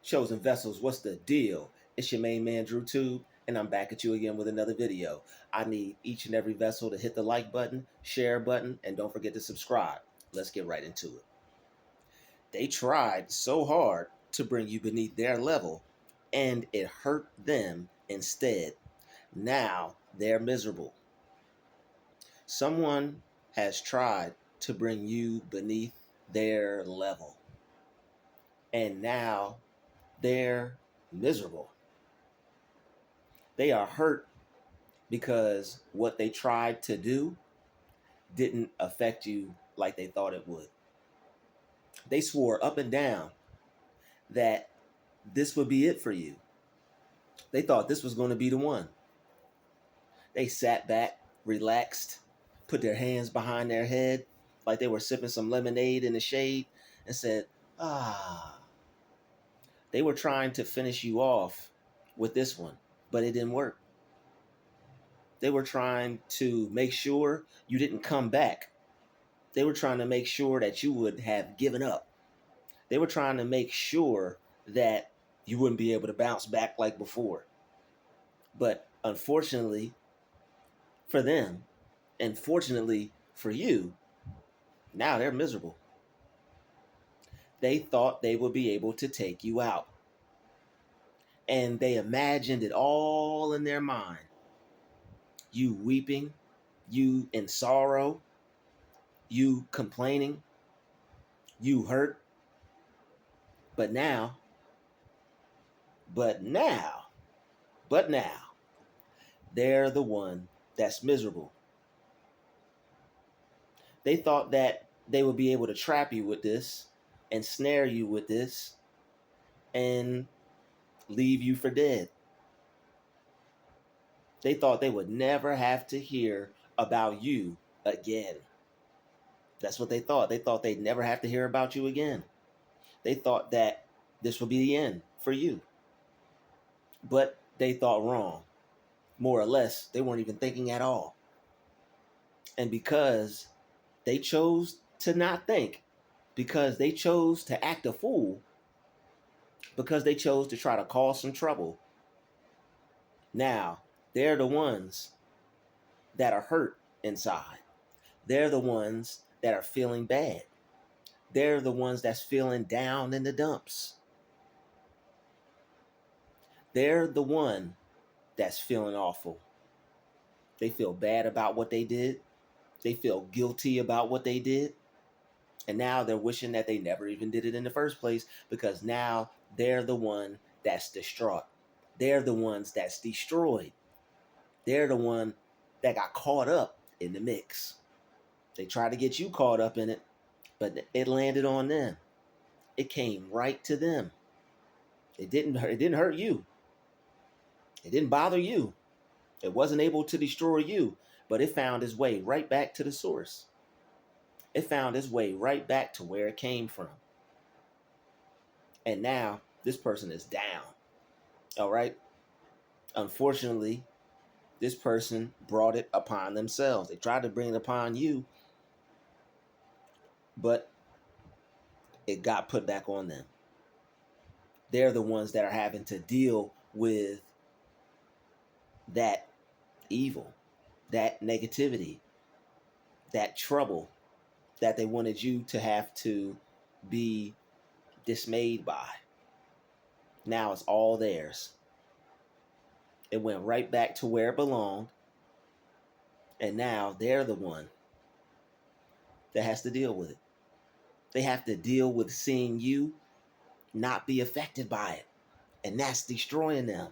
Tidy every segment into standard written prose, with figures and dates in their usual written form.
Chosen vessels, what's the deal? It's your main man, Druuill, and I'm back at you again with another video. I need each and every vessel to hit the like button, share button, and don't forget to subscribe. Let's get right into it. They tried so hard to bring you beneath their level, and it hurt them instead. Now they're miserable. Someone has tried to bring you beneath their level, and now they're miserable. They are hurt because what they tried to do didn't affect you like they thought it would. They swore up and down that this would be it for you. They thought this was going to be the one. They sat back, relaxed, put their hands behind their head like they were sipping some lemonade in the shade and said, ah. They were trying to finish you off with this one, but it didn't work. They were trying to make sure you didn't come back. They were trying to make sure that you would have given up. They were trying to make sure that you wouldn't be able to bounce back like before. But unfortunately for them, and fortunately for you, now they're miserable. They thought they would be able to take you out. And they imagined it all in their mind. You weeping, you in sorrow, you complaining, you hurt. But now, but now, they're the one that's miserable. They thought that they would be able to trap you with this and snare you with this and leave you for dead. They thought they would never have to hear about you again. That's what they thought. They thought they'd never have to hear about you again. They thought that this would be the end for you. But they thought wrong. More or less, they weren't even thinking at all. And because they chose to not think, because they chose to act a fool, because they chose to try to cause some trouble, now they're the ones that are hurt inside. They're the ones that are feeling bad. They're the ones that's feeling down in the dumps. They're the one that's feeling awful. They feel bad about what they did. They feel guilty about what they did. And now they're wishing that they never even did it in the first place, because now they're the one that's distraught. They're the ones that's destroyed. They're the one that got caught up in the mix. They tried to get you caught up in it, but it landed on them. It came right to them. It didn't hurt you. It didn't bother you. It wasn't able to destroy you, but it found its way right back to the source. It found its way right back to where it came from. And now this person is down. All right. Unfortunately, this person brought it upon themselves. They tried to bring it upon you, but it got put back on them. They're the ones that are having to deal with that evil, that negativity, that trouble that they wanted you to have to be dismayed by. Now it's all theirs. It went right back to where it belonged. And now they're the one that has to deal with it. They have to deal with seeing you not be affected by it. And that's destroying them.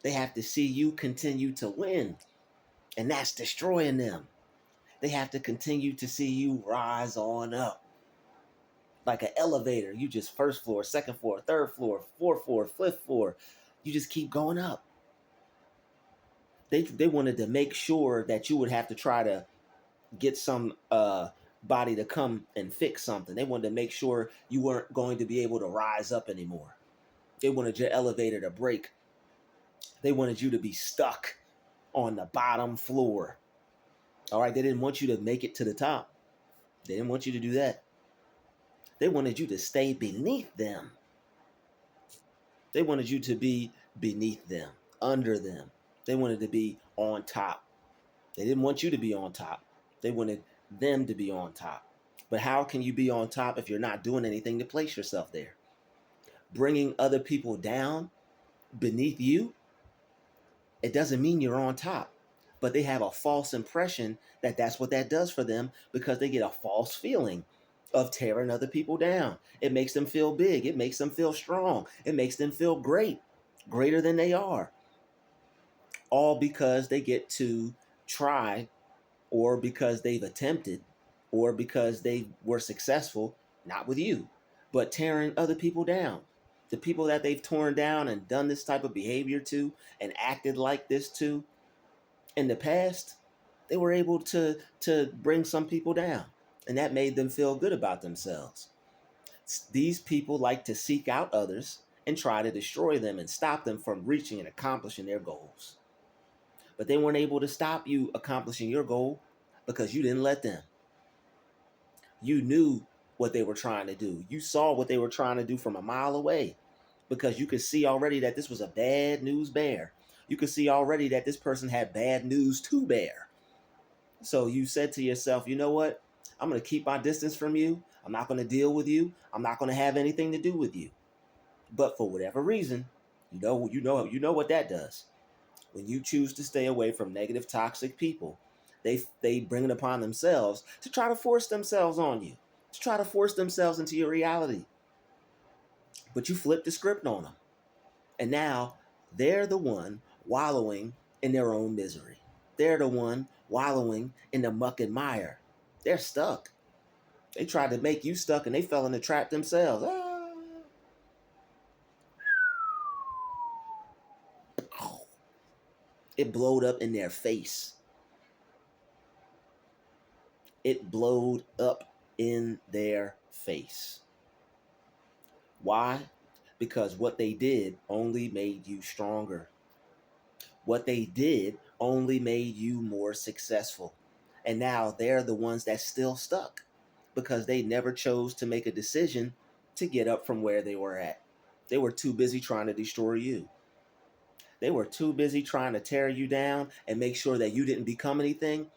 They have to see you continue to win. And that's destroying them. They have to continue to see you rise on up. Like an elevator. You just first floor, second floor, third floor, fourth floor, fifth floor. You just keep going up. They wanted to make sure that you would have to try to get some body to come and fix something. They wanted to make sure you weren't going to be able to rise up anymore. They wanted your elevator to break. They wanted you to be stuck on the bottom floor. All right, they didn't want you to make it to the top. They didn't want you to do that. They wanted you to stay beneath them. They wanted you to be beneath them, under them. They wanted to be on top. They didn't want you to be on top. They wanted them to be on top. But how can you be on top if you're not doing anything to place yourself there? Bringing other people down beneath you, it doesn't mean you're on top. But they have a false impression that that's what that does for them because they get a false feeling of tearing other people down. It makes them feel big. It makes them feel strong. It makes them feel great, greater than they are. All because they get to try, or because they've attempted, or because they were successful, not with you, but tearing other people down. The people that they've torn down and done this type of behavior to and acted like this to in the past, they were able to bring some people down, and that made them feel good about themselves. These people like to seek out others and try to destroy them and stop them from reaching and accomplishing their goals. But they weren't able to stop you accomplishing your goal because you didn't let them. You knew what they were trying to do. You saw what they were trying to do from a mile away because you could see already that this was a bad news bear. You could see already that this person had bad news to bear. So you said to yourself, you know what? I'm going to keep my distance from you. I'm not going to deal with you. I'm not going to have anything to do with you. But for whatever reason, you know what that does. When you choose to stay away from negative, toxic people, they bring it upon themselves to try to force themselves on you, to try to force themselves into your reality. But you flip the script on them. And now they're the one wallowing in their own misery. They're the one wallowing in the muck and mire. They're stuck. They tried to make you stuck and they fell in the trap themselves. It blowed up in their face. It blowed up in their face. Why? Because what they did only made you stronger. What they did only made you more successful. And now they're the ones that's still stuck because they never chose to make a decision to get up from where they were at. They were too busy trying to destroy you. They were too busy trying to tear you down and make sure that you didn't become anything.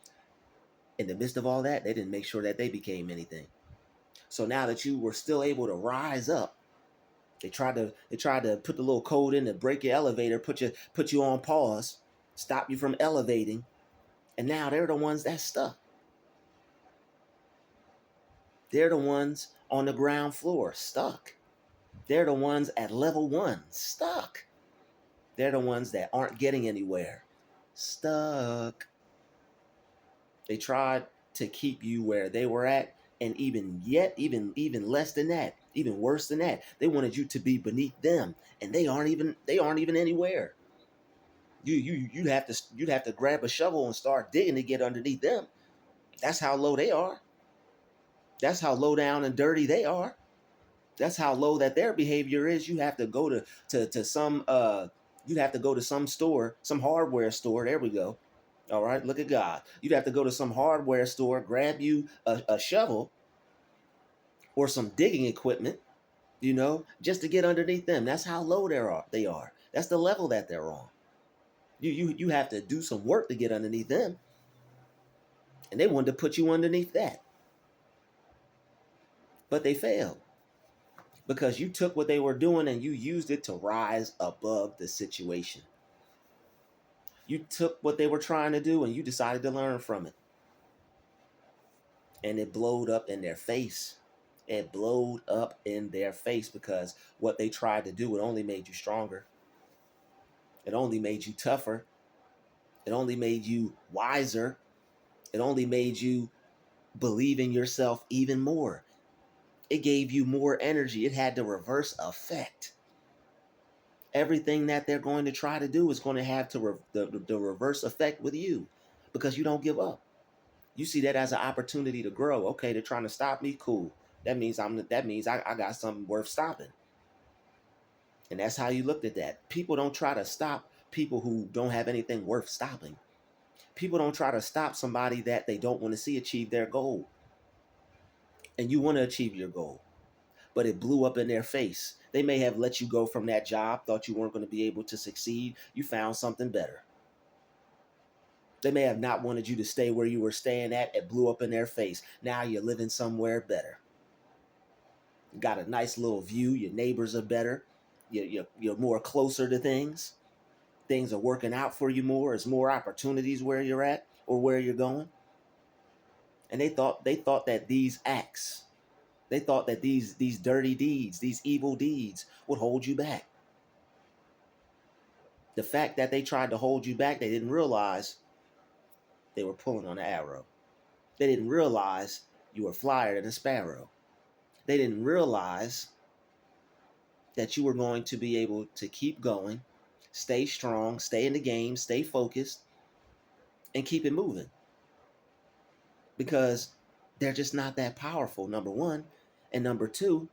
In the midst of all that, they didn't make sure that they became anything. So now that you were still able to rise up, they tried to put the little code in to break your elevator, put you on pause, stop you from elevating, and now they're the ones that stuck. They're the ones on the ground floor stuck. They're the ones at level 1 stuck. They're the ones that aren't getting anywhere stuck. They tried to keep you where they were at, and even less than that, even worse than that, they wanted you to be beneath them, and they aren't even anywhere. You'd have to grab a shovel and start digging to get underneath them. That's how low they are. That's how low down and dirty they are. That's how low that their behavior is. You have to go to some you'd have to go to some store, some hardware store. There we go. All right, look at God. You'd have to go to some hardware store, grab you a shovel or some digging equipment, just to get underneath them. That's how low they are. That's the level that they're on. You have to do some work to get underneath them. And they wanted to put you underneath that. But they failed because you took what they were doing and you used it to rise above the situation. You took what they were trying to do and you decided to learn from it. And it blowed up in their face. It blowed up in their face because what they tried to do, it only made you stronger. It only made you tougher. It only made you wiser. It only made you believe in yourself even more. It gave you more energy. It had the reverse effect. Everything that they're going to try to do is going to have the reverse effect with you because you don't give up. You see that as an opportunity to grow. Okay, they're trying to stop me. Cool. That means I got something worth stopping. And that's how you looked at that. People don't try to stop people who don't have anything worth stopping. People don't try to stop somebody that they don't want to see achieve their goal. And you want to achieve your goal. but it blew up in their face. They may have let you go from that job, thought you weren't going to be able to succeed. You found something better. They may have not wanted you to stay where you were staying at. It blew up in their face. Now you're living somewhere better. You got a nice little view. Your neighbors are better. You're more closer to things. Things are working out for you more. There's more opportunities where you're at or where you're going. And they thought that these acts, they thought that these dirty deeds, these evil deeds would hold you back. The fact that they tried to hold you back, they didn't realize they were pulling on an arrow. They didn't realize you were flyer than a sparrow. They didn't realize that you were going to be able to keep going, stay strong, stay in the game, stay focused, and keep it moving. Because they're just not that powerful, number one. And number two,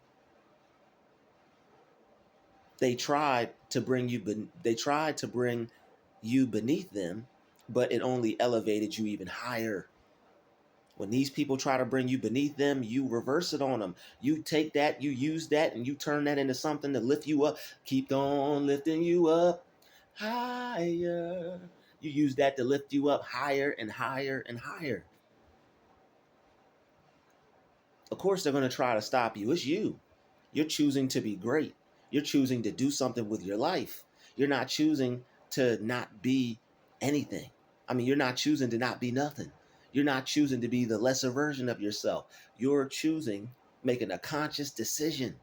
they tried to bring you beneath them, but it only elevated you even higher. When these people try to bring you beneath them, you reverse it on them. You take that, you use that, and you turn that into something to lift you up. Keep on lifting you up higher. You use that to lift you up higher and higher and higher. Of course, they're going to try to stop you. It's you. You're choosing to be great. You're choosing to do something with your life. You're not choosing to not be anything. I mean, you're not choosing to not be nothing. You're not choosing to be the lesser version of yourself. You're choosing, making a conscious decision.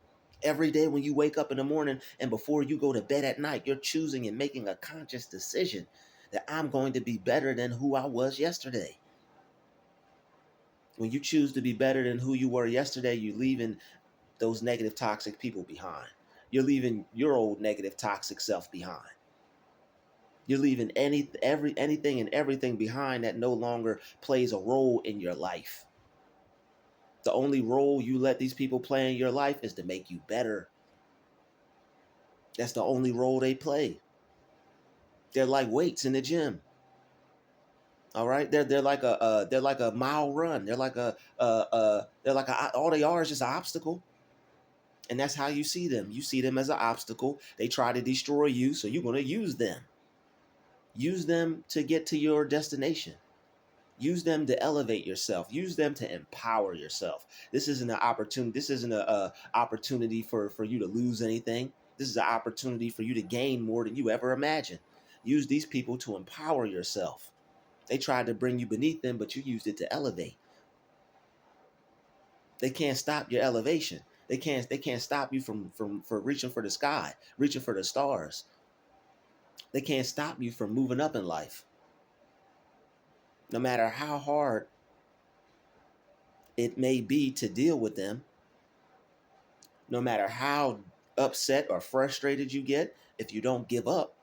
Every day when you wake up in the morning and before you go to bed at night, you're choosing and making a conscious decision that I'm going to be better than who I was yesterday. When you choose to be better than who you were yesterday, you're leaving those negative, toxic people behind. You're leaving your old negative, toxic self behind. You're leaving anything and everything behind that no longer plays a role in your life. The only role you let these people play in your life is to make you better. That's the only role they play. They're like weights in the gym. All right, they're like a mile run. All they are is just an obstacle. And that's how you see them. You see them as an obstacle. They try to destroy you, so you're going to use them. Use them to get to your destination. Use them to elevate yourself. Use them to empower yourself. This isn't an opportunity. This isn't a opportunity for you to lose anything. This is an opportunity for you to gain more than you ever imagined. Use these people to empower yourself. They tried to bring you beneath them, but you used it to elevate. They can't stop your elevation. They can't stop you from reaching for the sky, reaching for the stars. They can't stop you from moving up in life. No matter how hard it may be to deal with them, no matter how upset or frustrated you get, if you don't give up,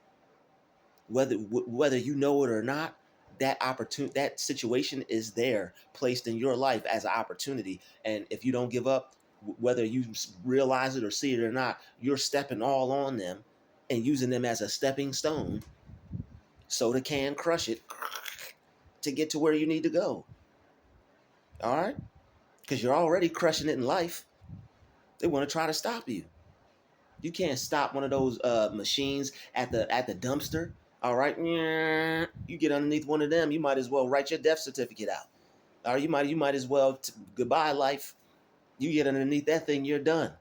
whether you know it or not, that situation is there, placed in your life as an opportunity. And if you don't give up, whether you realize it or see it or not, you're stepping all on them and using them as a stepping stone so they can crush it to get to where you need to go. All right? Because you're already crushing it in life. They want to try to stop you. You can't stop one of those machines at the dumpster. All right, you get underneath one of them, you might as well write your death certificate out. Or you might as well goodbye life. You get underneath that thing, you're done.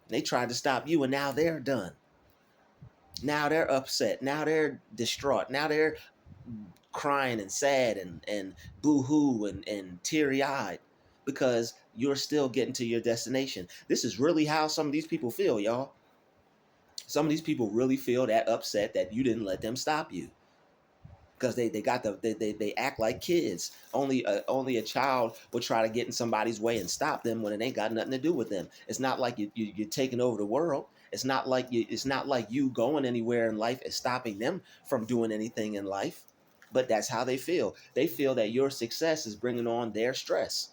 They tried to stop you, and now they're done. Now they're upset. Now they're distraught. Now they're crying and sad and boo-hoo and teary-eyed because you're still getting to your destination. This is really how some of these people feel, y'all. Some of these people really feel that upset that you didn't let them stop you, because they act like kids. Only a child would try to get in somebody's way and stop them when it ain't got nothing to do with them. It's not like you're taking over the world. It's not like you going anywhere in life is stopping them from doing anything in life. But that's how they feel. They feel that your success is bringing on their stress.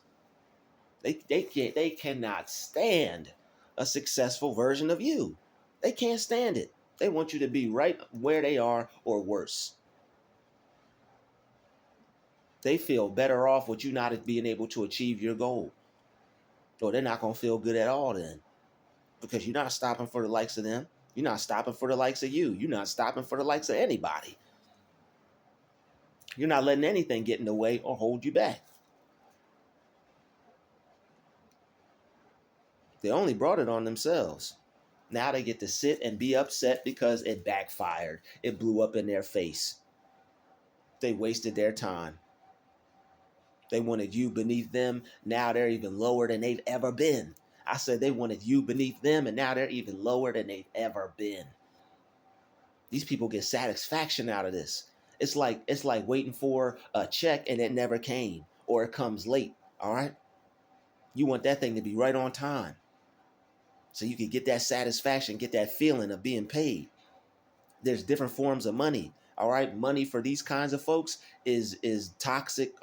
They cannot stand a successful version of you. They can't stand it. They want you to be right where they are or worse. They feel better off with you not being able to achieve your goal. Or they're not going to feel good at all then, because you're not stopping for the likes of them. You're not stopping for the likes of you. You're not stopping for the likes of anybody. You're not letting anything get in the way or hold you back. They only brought it on themselves. Now they get to sit and be upset because it backfired. It blew up in their face. They wasted their time. They wanted you beneath them. Now they're even lower than they've ever been. I said they wanted you beneath them, and now they're even lower than they've ever been. These people get satisfaction out of this. It's like waiting for a check and it never came, or it comes late. All right? You want that thing to be right on time, so you can get that satisfaction, get that feeling of being paid. There's different forms of money. All right, money for these kinds of folks is toxic.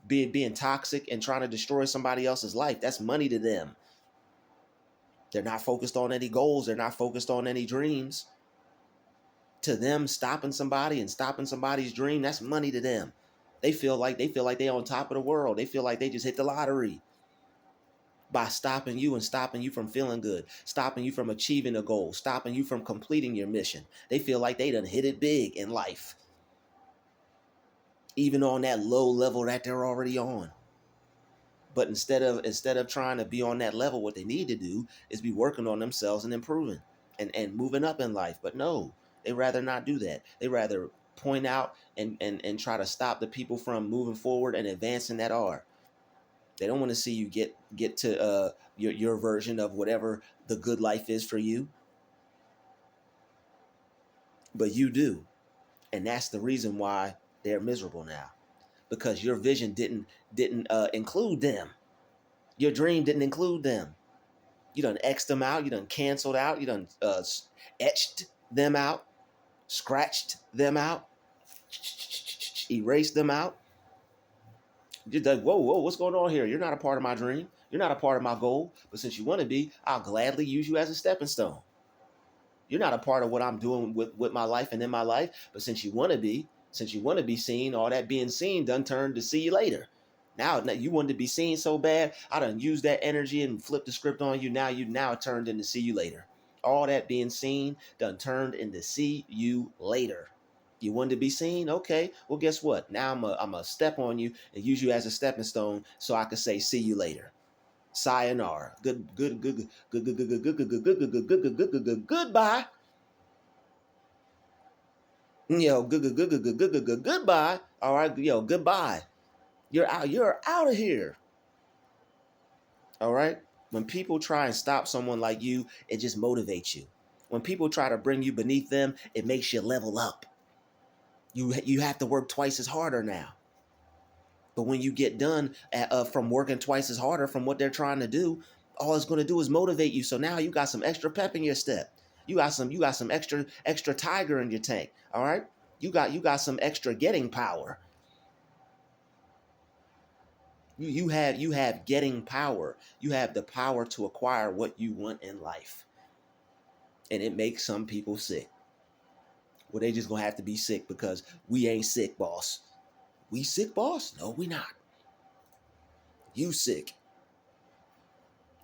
Being toxic and trying to destroy somebody else's life. That's money to them. They're not focused on any goals. They're not focused on any dreams. To them, stopping somebody and stopping somebody's dream, that's money to them. They feel like they're on top of the world. They feel like they just hit the lottery by stopping you and stopping you from feeling good, stopping you from achieving a goal, stopping you from completing your mission. They feel like they done hit it big in life, even on that low level that they're already on. But instead of trying to be on that level, what they need to do is be working on themselves and improving and moving up in life. But no, they rather not do that. They rather point out and try to stop the people from moving forward and advancing that are. They don't want to see you get to your version of whatever the good life is for you. But you do. And that's the reason why they're miserable now. Because your vision didn't include them. Your dream didn't include them. You done X'd them out. You done canceled out. You done etched them out. Scratched them out. Erased them out. You're like, whoa, what's going on here? You're not a part of my dream. You're not a part of my goal. But since you want to be, I'll gladly use you as a stepping stone. You're not a part of what I'm doing with my life and in my life. But since you want to be seen, all that being seen done turned to see you later. Now you wanted to be seen so bad, I done used that energy and flipped the script on you. Now it turned into see you later. All that being seen done turned into see you later. You wanted to be seen? Okay. Well, guess what? Now I'm a step on you and use you as a stepping stone so I could say see you later. Sayonara. Goodbye. Goodbye. All right, goodbye. You're out of here. All right? When people try and stop someone like you, it just motivates you. When people try to bring you beneath them, it makes you level up. You have to work twice as harder now. But when you get done from working twice as harder from what they're trying to do, all it's going to do is motivate you. So now you got some extra pep in your step. You got some extra tiger in your tank. All right? You got some extra getting power. You have getting power. You have the power to acquire what you want in life. And it makes some people sick. Well, they just gonna have to be sick because we ain't sick, boss. We sick, boss? No, we not. You sick.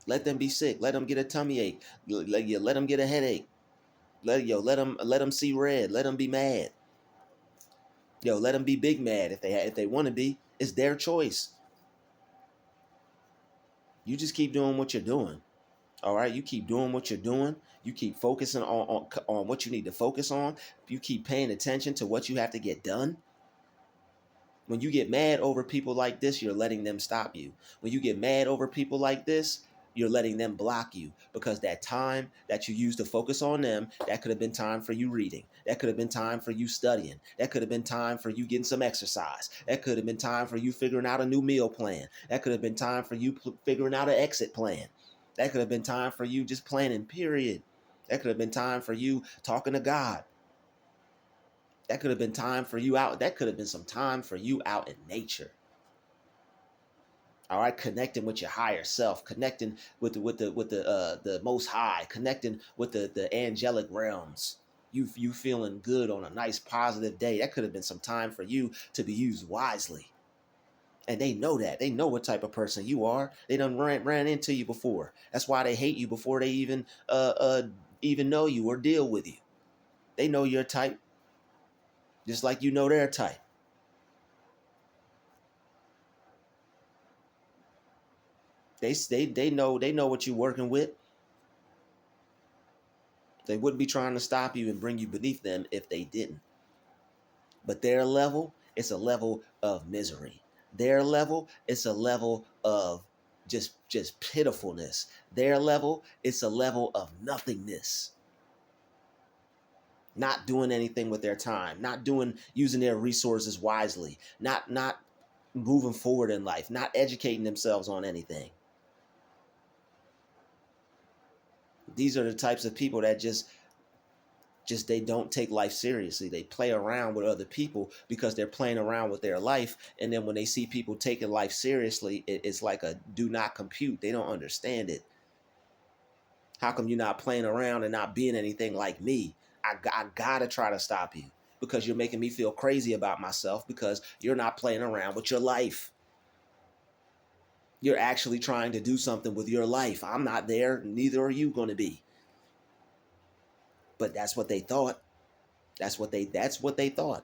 Let them be sick. Let them get a tummy ache. Let them get a headache. Let them see red. Let them be mad. Let them be big mad if they want to be. It's their choice. You just keep doing what you're doing. All right, you keep doing what you're doing. You keep focusing on what you need to focus on. You keep paying attention to what you have to get done. When you get mad over people like this, you're letting them stop you. When you get mad over people like this, you're letting them block you, because that time that you used to focus on them, that could have been time for you reading. That could have been time for you studying. That could have been time for you getting some exercise. That could have been time for you figuring out a new meal plan. That could have been time for you figuring out an exit plan. That could have been time for you just planning, period. That could have been time for you talking to God. That could have been time for you out. That could have been some time for you out in nature. All right, connecting with your higher self, connecting with the Most High, connecting with the angelic realms. You feeling good on a nice positive day. That could have been some time for you to be used wisely. And they know that. They know what type of person you are. They done ran into you before. That's why they hate you before they even know you or deal with you. They know your type, just like you know their type. They know what you're working with. They wouldn't be trying to stop you and bring you beneath them if they didn't. But their level, it's a level of misery. Their level, it's a level of just pitifulness. Their level, it's a level of nothingness. Not doing anything with their time, not using their resources wisely, not moving forward in life, not educating themselves on anything. These are the types of people that just they don't take life seriously. They play around with other people because they're playing around with their life. And then when they see people taking life seriously, it's like a do not compute. They don't understand it. How come you're not playing around and not being anything like me? I gotta try to stop you because you're making me feel crazy about myself because you're not playing around with your life. You're actually trying to do something with your life. I'm not there. Neither are you going to be. But that's what they thought. That's what they thought.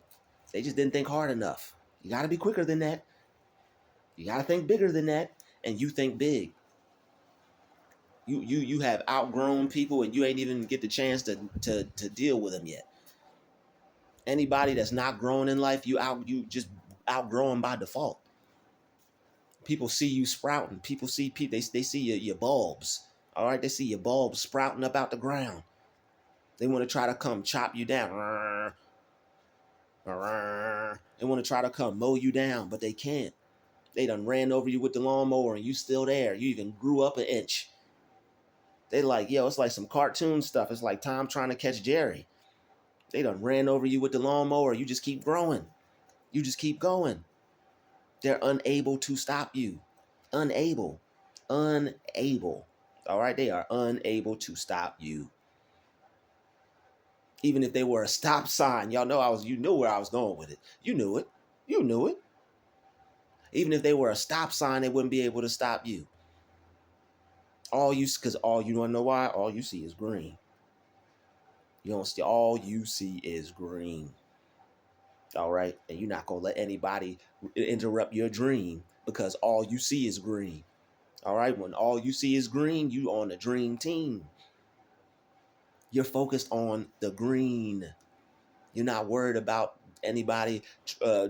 They just didn't think hard enough. You got to be quicker than that. You got to think bigger than that, and you think big. You have outgrown people, and you ain't even get the chance to deal with them yet. Anybody that's not growing in life, you just outgrow them by default. People see you sprouting. People see they see your bulbs. All right, they see your bulbs sprouting up out the ground. They want to try to come chop you down. They want to try to come mow you down, but they can't. They done ran over you with the lawnmower and you still there. You even grew up an inch. They like, yo, it's like some cartoon stuff. It's like Tom trying to catch Jerry. They done ran over you with the lawnmower. You just keep growing. You just keep going. They're unable to stop you. Unable. Unable. All right, they are unable to stop you. Even if they were a stop sign, y'all know you knew where I was going with it. You knew it. You knew it. Even if they were a stop sign, they wouldn't be able to stop you. Because all you want to know why? All you see is green. You don't see, all you see is green. All right. And you're not going to let anybody interrupt your dream because all you see is green. All right. When all you see is green, you on the dream team. You're focused on the green. You're not worried about anybody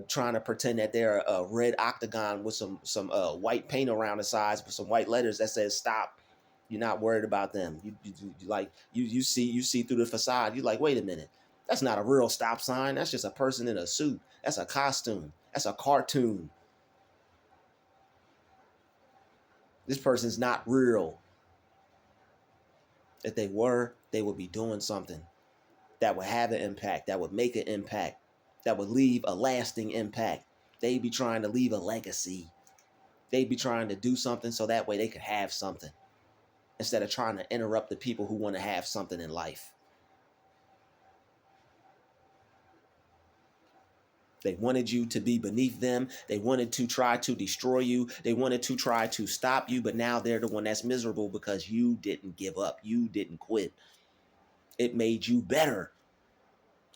trying to pretend that they're a red octagon with some white paint around the sides with some white letters that says stop. You're not worried about them. You see through the facade. You're like, wait a minute, that's not a real stop sign. That's just a person in a suit. That's a costume. That's a cartoon. This person's not real. If they were, they would be doing something that would have an impact, that would make an impact, that would leave a lasting impact. They'd be trying to leave a legacy. They'd be trying to do something so that way they could have something instead of trying to interrupt the people who want to have something in life. They wanted you to be beneath them. They wanted to try to destroy you. They wanted to try to stop you, but now they're the one that's miserable because you didn't give up. You didn't quit. It made you better.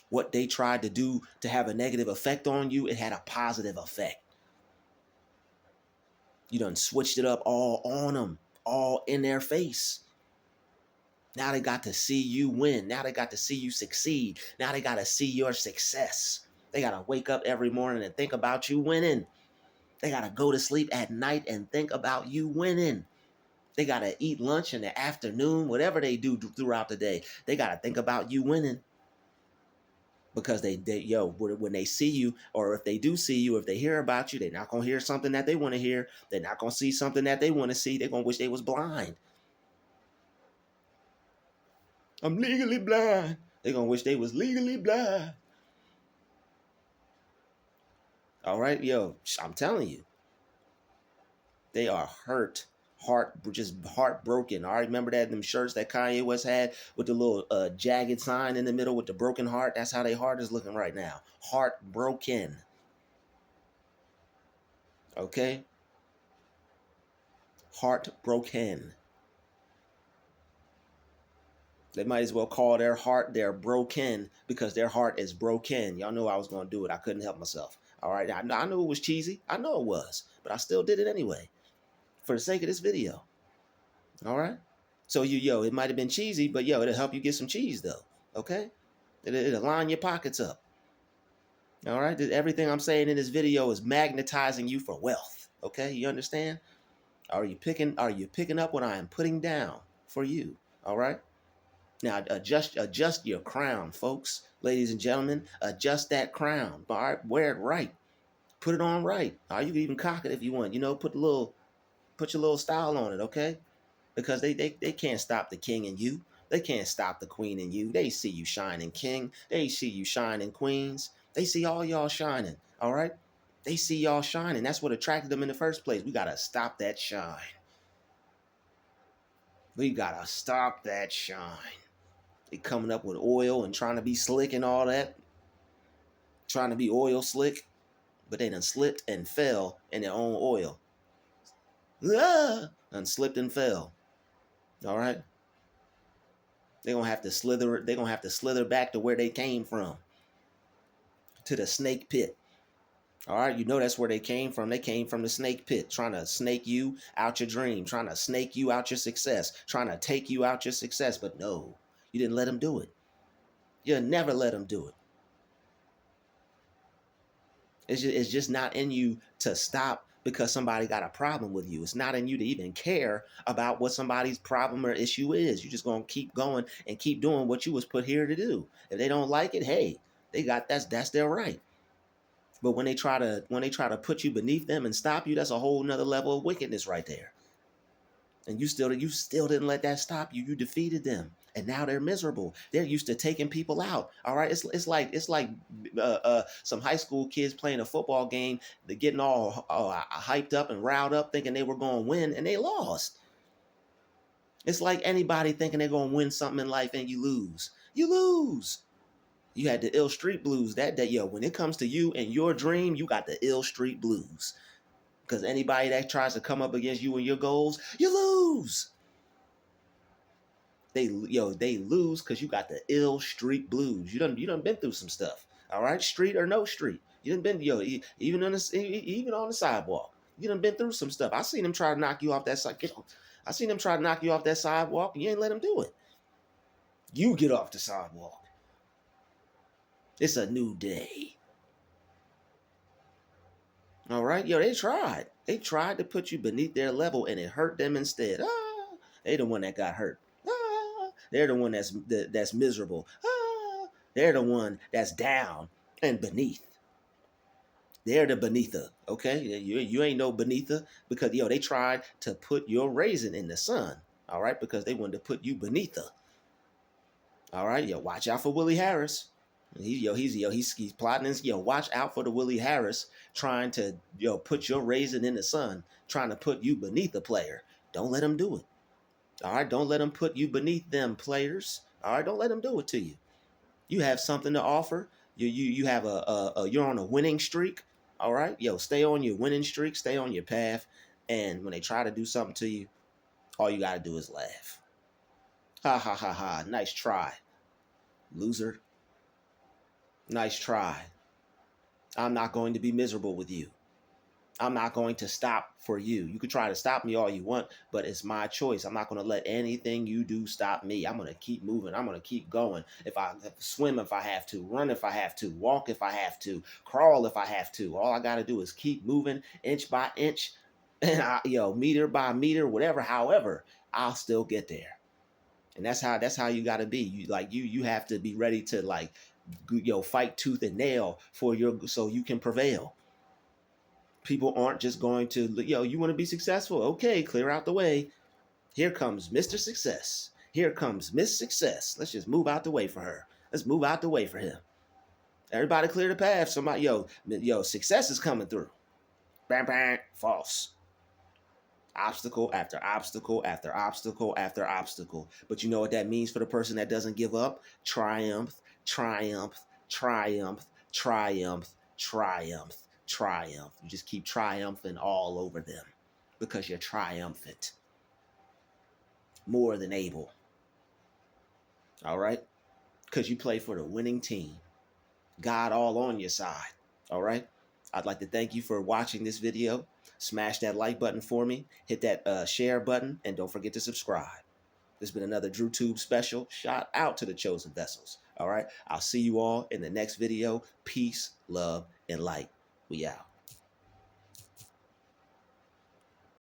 What they tried to do to have a negative effect on you, it had a positive effect. You done switched it up all on them, all in their face. Now they got to see you win. Now they got to see you succeed. Now they got to see your success. They got to wake up every morning and think about you winning. They got to go to sleep at night and think about you winning. They got to eat lunch in the afternoon, whatever they do throughout the day. They got to think about you winning. Because when they see you, or if they do see you, if they hear about you, they're not going to hear something that they want to hear. They're not going to see something that they want to see. They're going to wish they was blind. I'm legally blind. They're going to wish they was legally blind. All right, yo, I'm telling you. They are hurt, just heartbroken. I remember that them shirts that Kanye West had with the little jagged sign in the middle with the broken heart. That's how their heart is looking right now. Heartbroken. Okay? Heartbroken. They might as well call their heart their broken because their heart is broken. Y'all know I was going to do it. I couldn't help myself. All right. I knew it was cheesy. I know it was, but I still did it anyway for the sake of this video. All right. So it might have been cheesy, but it'll help you get some cheese though. Okay. It'll line your pockets up. All right. Everything I'm saying in this video is magnetizing you for wealth. Okay. You understand? Are you picking up what I am putting down for you? All right. Now adjust your crown, folks, ladies and gentlemen. Adjust that crown. All right, wear it right. Put it on right. Or you can even cock it if you want. Put your little style on it, okay? Because they can't stop the king in you. They can't stop the queen in you. They see you shining, king. They see you shining, queens. They see all y'all shining. All right. They see y'all shining. That's what attracted them in the first place. We gotta stop that shine. We gotta stop that shine. They coming up with oil and trying to be slick and all that. Trying to be oil slick, but they done slipped and fell in their own oil. And slipped and fell. All right. They're gonna have to slither back to where they came from. To the snake pit. All right, that's where they came from. They came from the snake pit, trying to snake you out your dream, trying to snake you out your success, trying to take you out your success. But no, you didn't let them do it. You never let them do it. It's just not in you to stop because somebody got a problem with you. It's not in you to even care about what somebody's problem or issue is. You're just gonna keep going and keep doing what you was put here to do. If they don't like it, hey, that's their right. But when they try to put you beneath them and stop you, that's a whole nother level of wickedness right there. And you still didn't let that stop you. You defeated them, and now they're miserable. They're used to taking people out. All right, it's like some high school kids playing a football game. They're getting all hyped up and riled up, thinking they were going to win, and they lost. It's like anybody thinking they're going to win something in life and you lose. You lose. You had the ill street blues that day. When it comes to you and your dream, you got the ill street blues. Because anybody that tries to come up against you and your goals, you lose. They lose because you got the ill street blues. You done been through some stuff. All right, street or no street. You done been even on the sidewalk. You done been through some stuff. I seen them try to knock you off that side. I seen them try to knock you off that sidewalk, and you ain't let them do it. You get off the sidewalk. It's a new day. All right, they tried. They tried to put you beneath their level, and it hurt them instead. They the one that got hurt. They're the one that's miserable. They're the one that's down and beneath. They're the beneather, okay? You ain't no beneather because they tried to put your raisin in the sun, all right? Because they wanted to put you beneather. All right, watch out for Willie Harris. He's plotting. Watch out for the Willie Harris trying to put your raisin in the sun, trying to put you beneath the player. Don't let him do it. All right, don't let him put you beneath them players. All right, don't let him do it to you. You have something to offer. You have you're on a winning streak. All right, stay on your winning streak. Stay on your path. And when they try to do something to you, all you gotta do is laugh. Ha ha ha ha! Nice try, loser. Nice try. I'm not going to be miserable with you. I'm not going to stop for you. You could try to stop me all you want, but it's my choice. I'm not going to let anything you do stop me. I'm going to keep moving. I'm going to keep going. If I swim, if I have to, run, if I have to, walk, if I have to, crawl, if I have to. All I got to do is keep moving inch by inch, and meter by meter, whatever, however, I'll still get there. And that's how you got to be. You have to be ready to fight tooth and nail so you can prevail. People aren't just going to, you want to be successful? Okay, clear out the way. Here comes Mr. Success. Here comes Miss Success. Let's just move out the way for her. Let's move out the way for him. Everybody clear the path. Somebody, success is coming through. Bam, bam, false. Obstacle after obstacle after obstacle after obstacle. But you know what that means for the person that doesn't give up? Triumph, triumph, triumph, triumph, triumph, triumph. You just keep triumphing all over them because you're triumphant, more than able. All right? Because you play for the winning team. God all on your side. All right? I'd like to thank you for watching this video. Smash that like button for me. Hit that share button. And don't forget to subscribe. This has been another DruTube special. Shout out to the chosen vessels. All right? I'll see you all in the next video. Peace, love, and light. We out.